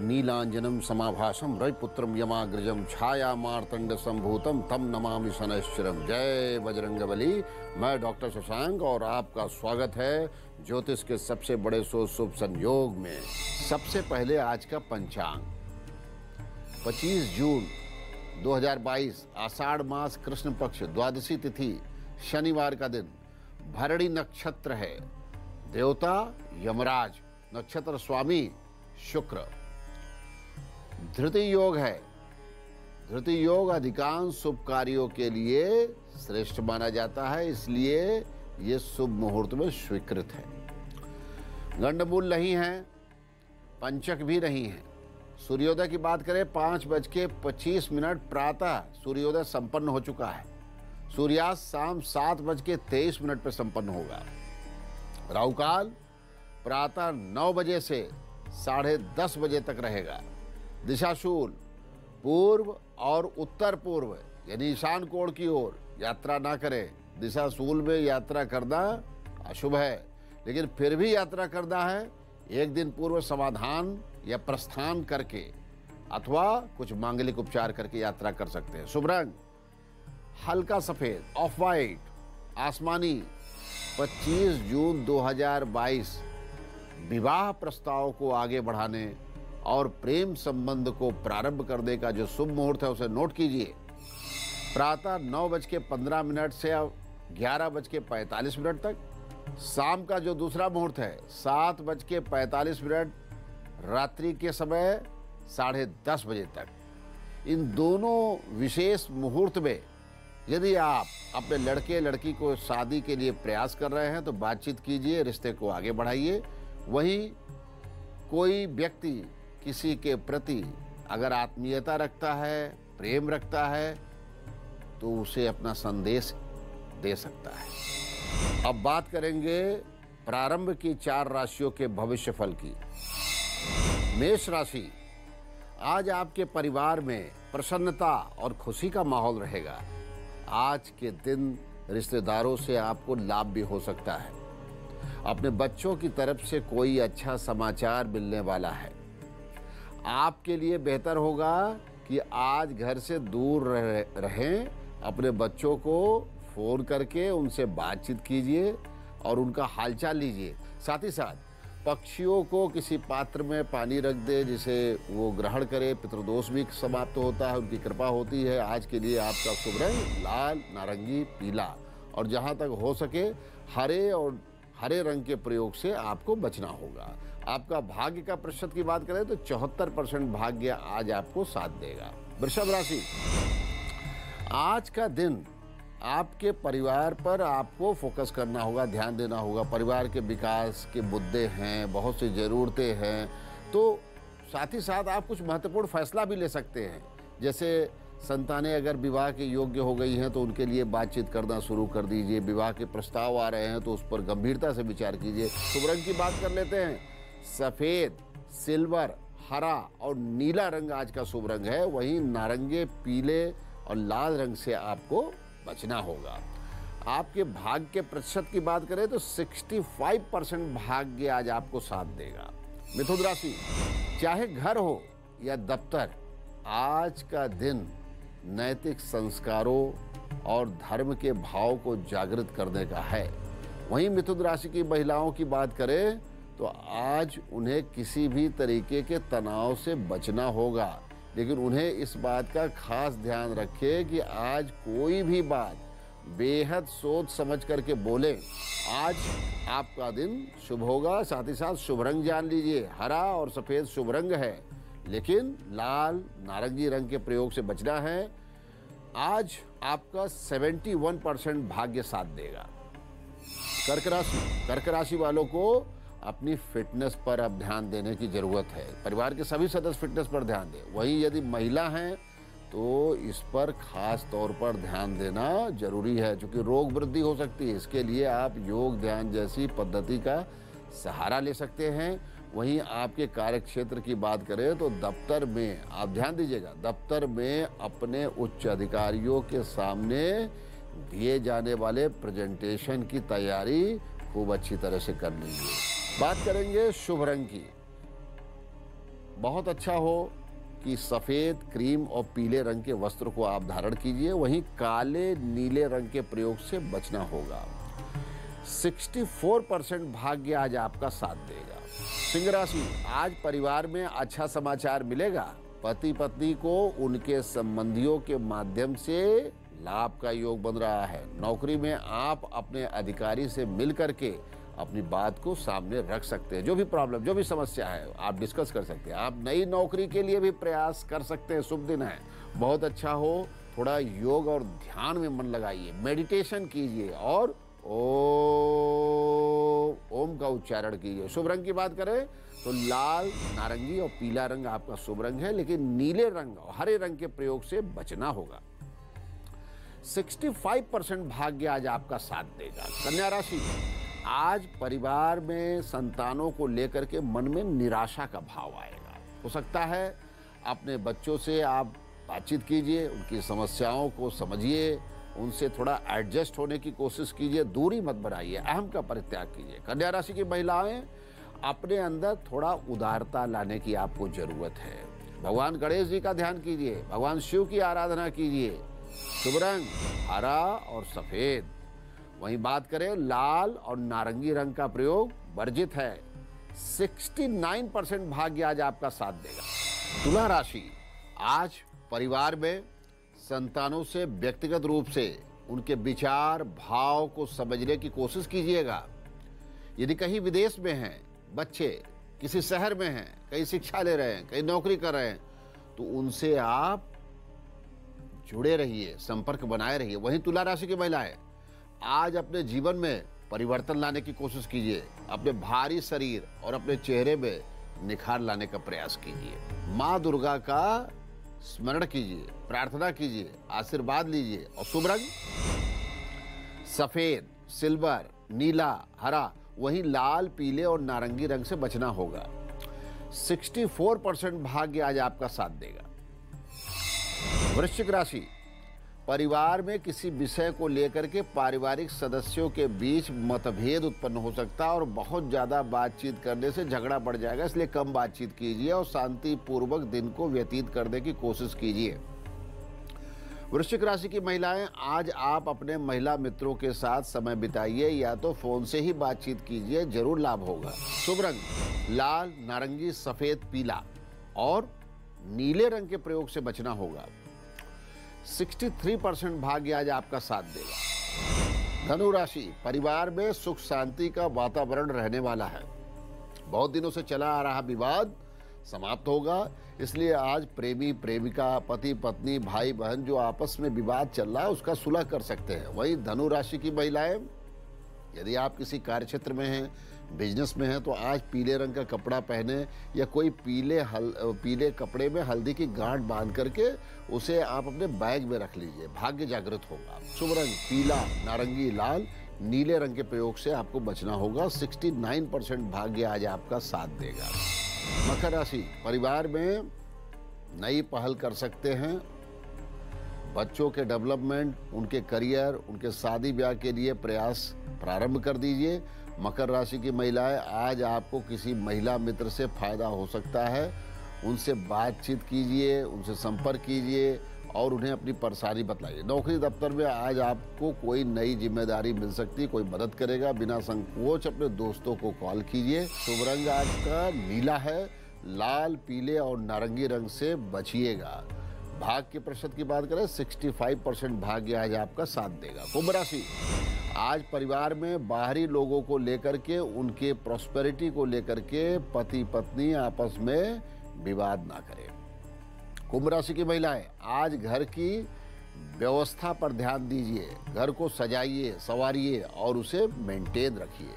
नीलांजनम समाभासम रविपुत्रम यमाग्रजम छाया मार्तंड संभूतम तम नमामि शनैश्चरम। जय बजरंगबली। मैं डॉक्टर शशांक और आपका स्वागत है ज्योतिष के सबसे बड़े शुभ संयोग में। सबसे पहले आज का पंचांग 25 जून 2022 आषाढ़ मास कृष्ण पक्ष द्वादशी तिथि शनिवार का दिन। भरणी नक्षत्र है। देवता यमराज, नक्षत्र स्वामी शुक्र। धृति योग है। धृति योग अधिकांश शुभ कार्यों के लिए श्रेष्ठ माना जाता है, इसलिए ये शुभ मुहूर्त में स्वीकृत है। गंडमूल नहीं है, पंचक भी नहीं है। सूर्योदय की बात करें 5:25 प्रातः सूर्योदय संपन्न हो चुका है। सूर्यास्त शाम 7:23 पर संपन्न होगा। राहुकाल प्रातः 9 बजे से 10:30 बजे तक रहेगा। दिशाशूल पूर्व और उत्तर पूर्व यानी ईशान कोण की ओर यात्रा ना करें। दिशाशूल में यात्रा करना अशुभ है, लेकिन फिर भी यात्रा करना है। एक दिन पूर्व समाधान या प्रस्थान करके अथवा कुछ मांगलिक उपचार करके यात्रा कर सकते हैं। शुभ रंग हल्का सफेद, ऑफ वाइट, आसमानी। 25 जून 2022 विवाह प्रस्ताव को आगे बढ़ाने और प्रेम संबंध को प्रारंभ करने का जो शुभ मुहूर्त है उसे नोट कीजिए। प्रातः 9:15 से 11:45 तक। शाम का जो दूसरा मुहूर्त है 7:45 रात्रि के समय 10:30 बजे तक। इन दोनों विशेष मुहूर्त में यदि आप अपने लड़के लड़की को शादी के लिए प्रयास कर रहे हैं तो बातचीत कीजिए, रिश्ते को आगे बढ़ाइए। वहीं कोई व्यक्ति किसी के प्रति अगर आत्मीयता रखता है, प्रेम रखता है, तो उसे अपना संदेश दे सकता है। अब बात करेंगे प्रारंभ की 4 राशियों के भविष्य फल की। मेष राशि, आज आपके परिवार में प्रसन्नता और खुशी का माहौल रहेगा। आज के दिन रिश्तेदारों से आपको लाभ भी हो सकता है। अपने बच्चों की तरफ से कोई अच्छा समाचार मिलने वाला है। आपके लिए बेहतर होगा कि आज घर से दूर रहें। अपने बच्चों को फोन करके उनसे बातचीत कीजिए और उनका हालचाल लीजिए। साथ ही साथ पक्षियों को किसी पात्र में पानी रख दे जिसे वो ग्रहण करे। पितृदोष भी समाप्त होता है, उनकी कृपा होती है। आज के लिए आपका शुभ रंग लाल, नारंगी, पीला और जहाँ तक हो सके हरे रंग के प्रयोग से आपको बचना होगा। आपका भाग्य का प्रतिशत की बात करें तो 74% भाग्य आज आपको साथ देगा। वृषभ राशि, आज का दिन आपके परिवार पर आपको फोकस करना होगा, ध्यान देना होगा। परिवार के विकास के मुद्दे हैं, बहुत सी ज़रूरतें हैं, तो साथ ही साथ आप कुछ महत्वपूर्ण फैसला भी ले सकते हैं। जैसे संतानें अगर विवाह के योग्य हो गई हैं तो उनके लिए बातचीत करना शुरू कर दीजिए। विवाह के प्रस्ताव आ रहे हैं तो उस पर गंभीरता से विचार कीजिए। शुभ रंग की बात कर लेते हैं। सफ़ेद, सिल्वर, हरा और नीला रंग आज का शुभ रंग है। वहीं नारंगे, पीले और लाल रंग से आपको बचना होगा। आपके भाग्य के प्रतिशत की बात करें तो 65% भाग्य आज आपको साथ देगा। मिथुन राशि, चाहे घर हो या दफ्तर, आज का दिन नैतिक संस्कारों और धर्म के भाव को जागृत करने का है। वहीं मिथुन राशि की महिलाओं की बात करें तो आज उन्हें किसी भी तरीके के तनाव से बचना होगा, लेकिन उन्हें इस बात का खास ध्यान रखें कि आज कोई भी बात बेहद सोच समझ करके बोलें। आज आपका दिन शुभ होगा। साथ ही साथ शुभ रंग जान लीजिए, हरा और सफ़ेद शुभ रंग है, लेकिन लाल, नारंगी रंग के प्रयोग से बचना है। आज आपका 71% भाग्य साथ देगा। कर्क राशि वालों को अपनी फिटनेस पर अब ध्यान देने की जरूरत है। परिवार के सभी सदस्य फिटनेस पर ध्यान दें। वहीं यदि महिला हैं तो इस पर खास तौर पर ध्यान देना जरूरी है, क्योंकि रोग वृद्धि हो सकती है। इसके लिए आप योग ध्यान जैसी पद्धति का सहारा ले सकते हैं। वहीं आपके कार्य क्षेत्र की बात करें तो दफ्तर में आप ध्यान दीजिएगा, दफ्तर में अपने उच्च अधिकारियों के सामने दिए जाने वाले प्रेजेंटेशन की तैयारी खूब अच्छी तरह से कर लीजिए। बात करेंगे शुभ रंग की। बहुत अच्छा हो कि सफ़ेद, क्रीम और पीले रंग के वस्त्र को आप धारण कीजिए। वहीं काले, नीले रंग के प्रयोग से बचना होगा। 64% भाग्य आज आपका साथ देगा। सिंह राशि, आज परिवार में अच्छा समाचार मिलेगा। पति पत्नी को उनके संबंधियों के माध्यम से लाभ का योग बन रहा है। नौकरी में आप अपने अधिकारी से मिल करके अपनी बात को सामने रख सकते हैं। जो भी प्रॉब्लम, जो भी समस्या है, आप डिस्कस कर सकते हैं। आप नई नौकरी के लिए भी प्रयास कर सकते हैं। शुभ दिन है, बहुत अच्छा हो। थोड़ा योग और ध्यान में मन लगाइए, मेडिटेशन कीजिए और ओम का उच्चारण कीजिए। शुभ रंग की बात करें तो लाल, नारंगी और पीला रंग आपका शुभ रंग है, लेकिन नीले रंग और हरे रंग के प्रयोग से बचना होगा। 65% भाग्य आज आपका साथ देगा। कन्या राशि, आज परिवार में संतानों को लेकर के मन में निराशा का भाव आएगा। हो सकता है अपने बच्चों से आप बातचीत कीजिए, उनकी समस्याओं को समझिए, उनसे थोड़ा एडजस्ट होने की कोशिश कीजिए, दूरी मत बनाइए, अहम का परित्याग कीजिए। कन्या राशि की महिलाएं, अपने अंदर थोड़ा उदारता लाने की आपको जरूरत है। भगवान गणेश जी का ध्यान कीजिए, भगवान शिव की आराधना कीजिए। शुभ रंग हरा और सफेद। वहीं बात करें लाल और नारंगी रंग का प्रयोग वर्जित है। 69% भाग्य आज आपका साथ देगा। तुला राशि, आज परिवार में संतानों से व्यक्तिगत रूप से उनके विचार, भाव को समझने की कोशिश कीजिएगा। यदि कहीं विदेश में हैं बच्चे, किसी शहर में हैं, कहीं शिक्षा ले रहे हैं, कहीं नौकरी कर रहे हैं, तो उनसे आप जुड़े रहिए, संपर्क बनाए रहिए। वहीं तुला राशि की महिलाएं, आज अपने जीवन में परिवर्तन लाने की कोशिश कीजिए। अपने भारी शरीर और अपने चेहरे में निखार लाने का प्रयास कीजिए। माँ दुर्गा का स्मरण कीजिए, प्रार्थना कीजिए, आशीर्वाद लीजिए। और शुभ रंग सफेद, सिल्वर, नीला, हरा। वहीं लाल, पीले और नारंगी रंग से बचना होगा। 64% भाग्य आज आपका साथ देगा। वृश्चिक राशि, परिवार में किसी विषय को लेकर के पारिवारिक सदस्यों के बीच मतभेद उत्पन्न हो सकता है और बहुत ज़्यादा बातचीत करने से झगड़ा बढ़ जाएगा। इसलिए कम बातचीत कीजिए और शांतिपूर्वक दिन को व्यतीत करने की कोशिश कीजिए। वृश्चिक राशि की महिलाएं, आज आप अपने महिला मित्रों के साथ समय बिताइए या तो फोन से ही बातचीत कीजिए, जरूर लाभ होगा। शुभ रंग लाल, नारंगी, सफेद, पीला और नीले रंग के प्रयोग से बचना होगा। 63% भाग्य आज आपका साथ देगा। धनु राशि, परिवार में सुख शांति का वातावरण रहने वाला है। बहुत दिनों से चला आ रहा विवाद समाप्त होगा। इसलिए आज प्रेमी प्रेमिका, पति पत्नी, भाई बहन जो आपस में विवाद चल रहा है उसका सुलह कर सकते हैं। वहीं धनु राशि की महिलाएं, यदि आप किसी कार्यक्षेत्र में हैं, बिजनेस में हैं, तो आज पीले रंग का कपड़ा पहने या कोई पीले कपड़े में हल्दी की गांठ बांध करके उसे आप अपने बैग में रख लीजिए, भाग्य जागृत होगा। शुभ रंग पीला, नारंगी, लाल, नीले रंग के प्रयोग से आपको बचना होगा। 69% भाग्य आज आपका साथ देगा। मकर राशि, परिवार में नई पहल कर सकते हैं। बच्चों के डेवलपमेंट, उनके करियर, उनके शादी ब्याह के लिए प्रयास प्रारंभ कर दीजिए। मकर राशि की महिलाएं, आज आपको किसी महिला मित्र से फायदा हो सकता है। उनसे बातचीत कीजिए, उनसे संपर्क कीजिए और उन्हें अपनी परेशानी बतलाइए। नौकरी दफ्तर में आज आपको कोई नई जिम्मेदारी मिल सकती है, कोई मदद करेगा। बिना संकोच अपने दोस्तों को कॉल कीजिए। शुभ रंग आज का नीला है, लाल, पीले और नारंगी रंग से बचिएगा। भाग्य के प्रतिशत की बात करें, 65% भाग्य आज आपका साथ देगा। कुंभ राशि, आज परिवार में बाहरी लोगों को लेकर के, उनके प्रॉस्पेरिटी को लेकर के पति पत्नी आपस में विवाद ना करें। कुंभ राशि की महिलाएं, आज घर की व्यवस्था पर ध्यान दीजिए। घर को सजाइए, संवारिए और उसे मेंटेन रखिए।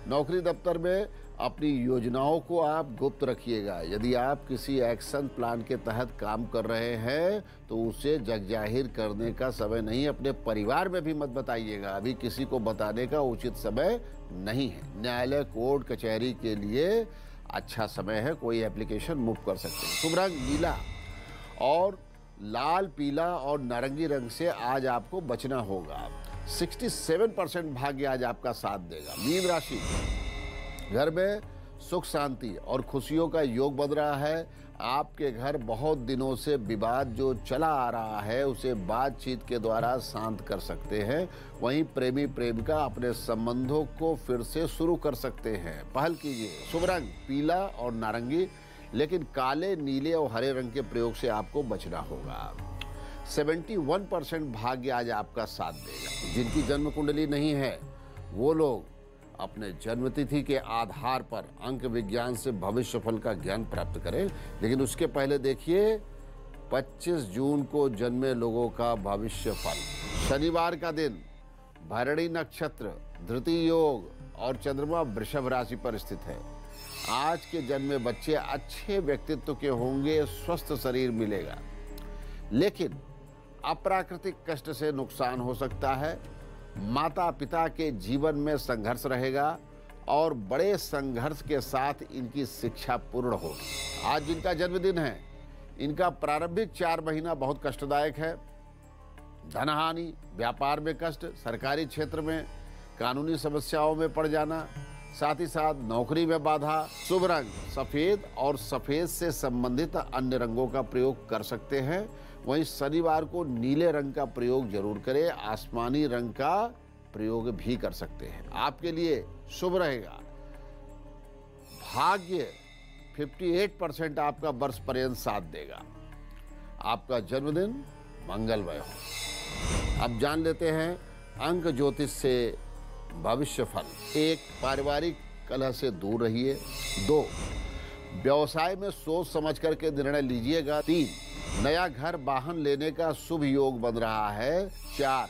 नौकरी दफ्तर में अपनी योजनाओं को आप गुप्त रखिएगा। यदि आप किसी एक्शन प्लान के तहत काम कर रहे हैं तो उसे जग जाहिर करने का समय नहीं। अपने परिवार में भी मत बताइएगा, अभी किसी को बताने का उचित समय नहीं है। न्यायालय, कोर्ट कचहरी के लिए अच्छा समय है, कोई एप्लीकेशन मूव कर सकते हैं। शुभ रंग नीला और लाल, पीला और नारंगी रंग से आज आपको बचना होगा। 67% भाग्य आज आपका साथ देगा। मीन राशि, घर में सुख शांति और खुशियों का योग बन रहा है। आपके घर बहुत दिनों से विवाद जो चला आ रहा है उसे बातचीत के द्वारा शांत कर सकते हैं। वहीं प्रेमी प्रेमिका अपने संबंधों को फिर से शुरू कर सकते हैं। पहल कीजिए। शुभ रंग पीला और नारंगी, लेकिन काले, नीले और हरे रंग के प्रयोग से आपको बचना होगा। 71% भाग्य आज आपका साथ देगा। जिनकी जन्म कुंडली नहीं है वो लोग अपने जन्मतिथि के आधार पर अंक विज्ञान से भविष्य फल का ज्ञान प्राप्त करें। लेकिन उसके पहले देखिए 25 जून को जन्मे लोगों का भविष्य फल। शनिवार का दिन, भरणी नक्षत्र, धृति योग और चंद्रमा वृषभ राशि पर स्थित है। आज के जन्मे बच्चे अच्छे व्यक्तित्व के होंगे, स्वस्थ शरीर मिलेगा, लेकिन अप्राकृतिक कष्ट से नुकसान हो सकता है। माता पिता के जीवन में संघर्ष रहेगा और बड़े संघर्ष के साथ इनकी शिक्षा पूर्ण होगी। आज जिनका जन्मदिन है इनका प्रारंभिक 4 महीना बहुत कष्टदायक है। धनहानि, व्यापार में कष्ट, सरकारी क्षेत्र में कानूनी समस्याओं में पड़ जाना, साथ ही साथ नौकरी में बाधा। शुभ रंग सफेद और सफेद से संबंधित अन्य रंगों का प्रयोग कर सकते हैं। वहीं शनिवार को नीले रंग का प्रयोग जरूर करें। आसमानी रंग का प्रयोग भी कर सकते हैं। आपके लिए शुभ रहेगा। भाग्य 58% आपका वर्ष पर्यंत साथ देगा। आपका जन्मदिन मंगलमय हो। अब जान लेते हैं अंक ज्योतिष से भविष्य फल। 1, पारिवारिक कलह से दूर रहिए। 2, व्यवसाय में सोच समझ करके निर्णय लीजिएगा। 3, नया घर वाहन लेने का शुभ योग बन रहा है। 4,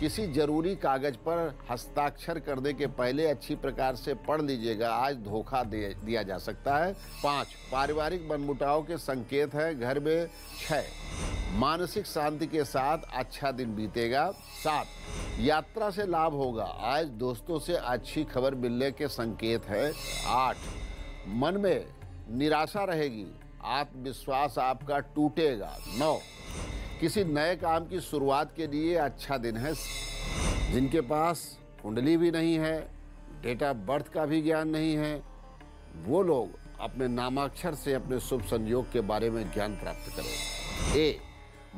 किसी जरूरी कागज पर हस्ताक्षर करने के पहले अच्छी प्रकार से पढ़ लीजिएगा, आज धोखा दिया जा सकता है। 5, पारिवारिक मनमुटाव के संकेत है घर में। 6, मानसिक शांति के साथ अच्छा दिन बीतेगा। 7, यात्रा से लाभ होगा, आज दोस्तों से अच्छी खबर मिलने के संकेत है। 8, मन में निराशा रहेगी, आत्मविश्वास आपका टूटेगा। 9, किसी नए काम की शुरुआत के लिए अच्छा दिन है। जिनके पास कुंडली भी नहीं है, डेट ऑफ बर्थ का भी ज्ञान नहीं है, वो लोग अपने नामाक्षर से अपने शुभ संयोग के बारे में ज्ञान प्राप्त करें। ए,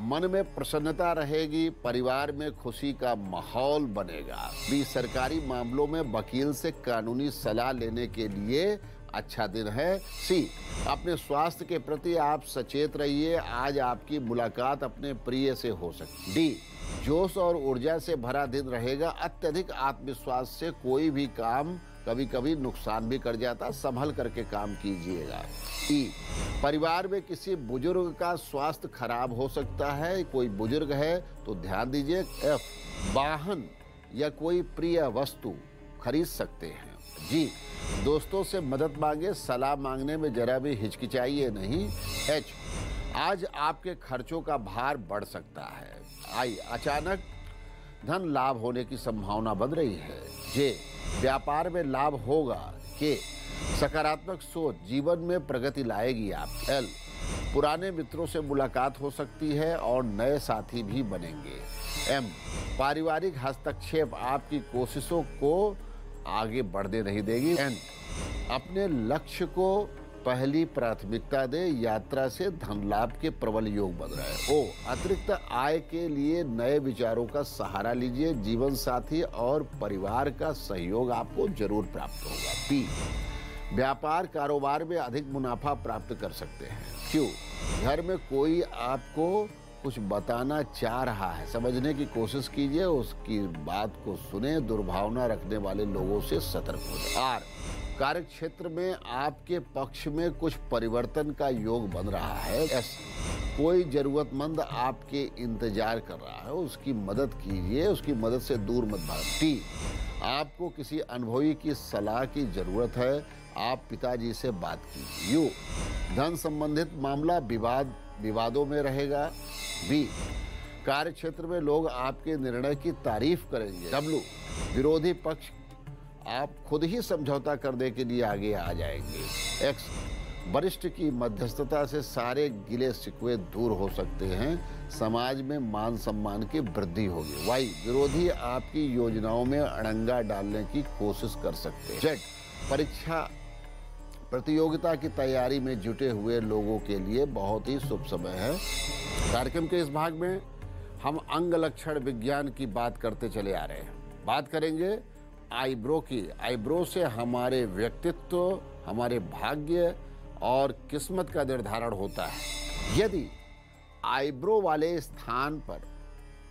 मन में प्रसन्नता रहेगी, परिवार में खुशी का माहौल बनेगा। बी, सरकारी मामलों में वकील से कानूनी सलाह लेने के लिए अच्छा दिन है। सी, अपने स्वास्थ्य के प्रति आप सचेत रहिए, आज आपकी मुलाकात अपने प्रिय से हो सकती। डी, जोश और ऊर्जा से भरा दिन रहेगा। अत्यधिक आत्मविश्वास से कोई भी काम कभी कभी नुकसान भी कर जाता, संभल करके काम कीजिएगा। ई, परिवार में किसी बुजुर्ग का स्वास्थ्य खराब हो सकता है, कोई बुजुर्ग है तो ध्यान दीजिए। एफ, वाहन या कोई प्रिय वस्तु खरीद सकते हैं। जी, दोस्तों से मदद मांगे, सलाह मांगने में जरा भी हिचकिचाइए नहीं। एच, आज आपके खर्चों का भार बढ़ सकता है। आई, अचानक धन लाभ होने की संभावना बन रही है। जे, व्यापार में लाभ होगा। के, सकारात्मक सोच जीवन में प्रगति लाएगी आप। एल, पुराने मित्रों से मुलाकात हो सकती है और नए साथी भी बनेंगे। एम, पारिवारिक हस्तक्षेप आपकी कोशिशों को आगे बढ़ने नहीं देगी। एन, अपने लक्ष्य को पहली प्राथमिकता दे, यात्रा से धन लाभ के प्रबल योग बन रहा है। ओ, अतिरिक्त आय के लिए नए विचारों का सहारा लीजिए, जीवन साथी और परिवार का सहयोग आपको जरूर प्राप्त होगा। पी, व्यापार कारोबार में अधिक मुनाफा प्राप्त कर सकते हैं। क्यों, घर में कोई आपको कुछ बताना चाह रहा है, समझने की कोशिश कीजिए, उसकी बात को सुने, दुर्भावना रखने वाले लोगों से सतर्क हो जाए। आर, कार्य क्षेत्र में आपके पक्ष में कुछ परिवर्तन का योग बन रहा है। एस, कोई जरूरतमंद आपके इंतजार कर रहा है, उसकी मदद कीजिए, उसकी मदद से दूर मत भागिए। टी, आपको किसी अनुभवी की सलाह की जरूरत है, आप पिताजी से बात कीजिए। यू, धन संबंधित मामला विवादों में रहेगा। बी, कार्य क्षेत्र में लोग आपके निर्णय की तारीफ करेंगे। डब्ल्यू, विरोधी पक्ष आप खुद ही समझौता करने के लिए आगे आ जाएंगे। एक्स, वरिष्ठ की मध्यस्थता से सारे गिले शिकवे दूर हो सकते हैं, समाज में मान सम्मान की वृद्धि होगी। वाई, विरोधी आपकी योजनाओं में अड़ंगा डालने की कोशिश कर सकते हैं। जेड, परीक्षा प्रतियोगिता की तैयारी में जुटे हुए लोगों के लिए बहुत ही शुभ समय है। कार्यक्रम के इस भाग में हम अंग लक्षण विज्ञान की बात करते चले आ रहे हैं। बात करेंगे आईब्रो की। आईब्रो से हमारे व्यक्तित्व, हमारे भाग्य और किस्मत का निर्धारण होता है। यदि आईब्रो वाले स्थान पर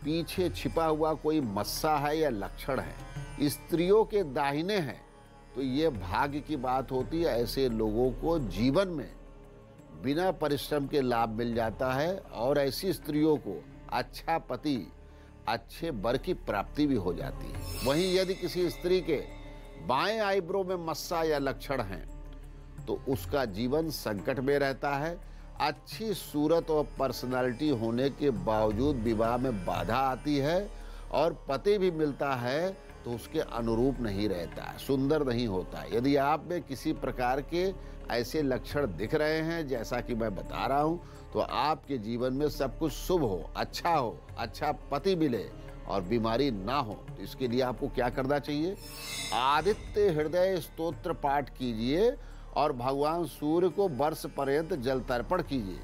पीछे छिपा हुआ कोई मस्सा है या लक्षण है, स्त्रियों के दाहिने हैं, तो ये भाग्य की बात होती है। ऐसे लोगों को जीवन में बिना परिश्रम के लाभ मिल जाता है और ऐसी स्त्रियों को अच्छा पति, अच्छे वर की प्राप्ति भी हो जाती है। वहीं यदि किसी स्त्री के बाएं आईब्रो में मस्सा या लक्षण हैं तो उसका जीवन संकट में रहता है। अच्छी सूरत और पर्सनालिटी होने के बावजूद विवाह में बाधा आती है और पति भी मिलता है तो उसके अनुरूप नहीं रहता है, सुंदर नहीं होता है। यदि आप में किसी प्रकार के ऐसे लक्षण दिख रहे हैं जैसा कि मैं बता रहा हूं, तो आपके जीवन में सब कुछ शुभ हो, अच्छा पति मिले और बीमारी ना हो। तो इसके लिए आपको क्या करना चाहिए? आदित्य हृदय स्तोत्र पाठ कीजिए और भगवान सूर्य को वर्ष पर्यंत जल तर्पण कीजिए।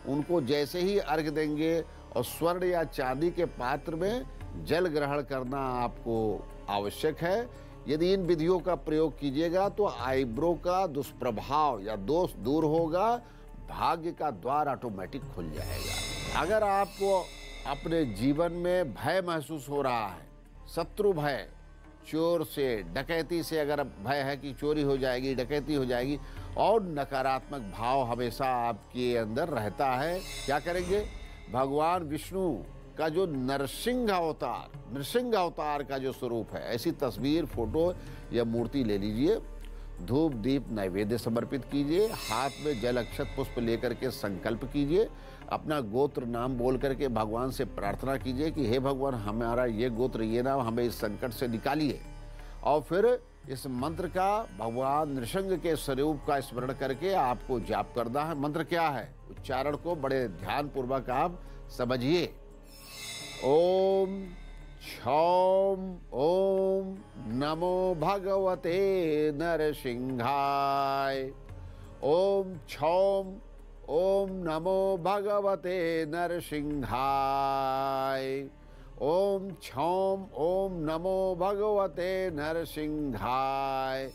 उनको जैसे ही अर्घ्य देंगे और स्वर्ण या चांदी के पात्र में जल ग्रहण करना आपको आवश्यक है। यदि इन विधियों का प्रयोग कीजिएगा तो आईब्रो का दुष्प्रभाव या दोष दूर होगा, भाग्य का द्वार ऑटोमेटिक खुल जाएगा। अगर आपको अपने जीवन में भय महसूस हो रहा है, शत्रु भय, चोर से, डकैती से अगर भय है कि चोरी हो जाएगी, डकैती हो जाएगी, और नकारात्मक भाव हमेशा आपके अंदर रहता है, क्या करेंगे? भगवान विष्णु का जो नरसिंह अवतार का जो स्वरूप है, ऐसी तस्वीर, फोटो या मूर्ति ले लीजिए। धूप दीप नैवेद्य समर्पित कीजिए। हाथ में जल अक्षत पुष्प लेकर के संकल्प कीजिए। अपना गोत्र नाम बोल करके भगवान से प्रार्थना कीजिए कि हे भगवान, हमारा ये गोत्र, ये नाम, हमें इस संकट से निकालिए। और फिर इस मंत्र का भगवान नृसिंह के स्वरूप का स्मरण करके आपको जाप करना है। मंत्र क्या है? उच्चारण को बड़े ध्यान पूर्वक आप समझिए। ओम क्षौम ओम नमो भगवते नरसिंहाय। ओम क्षौम ओम नमो भगवते नरसिंहाय। ओम क्षौम ओम नमो भगवते नरसिंहाय।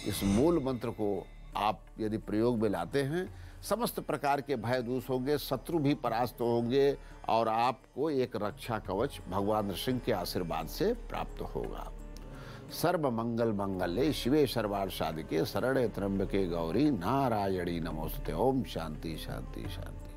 इस मूल मंत्र को आप यदि प्रयोग में लाते हैं, समस्त प्रकार के भय दूर होंगे, शत्रु भी परास्त होंगे और आपको एक रक्षा कवच भगवान नृसिंह के आशीर्वाद से प्राप्त होगा। सर्व मंगल मंगल्ये शिवे सर्वार्थ साधिके शरण्ये त्र्यंबके गौरी नारायणी नमोस्तुते। ओम शांति शांति शांति।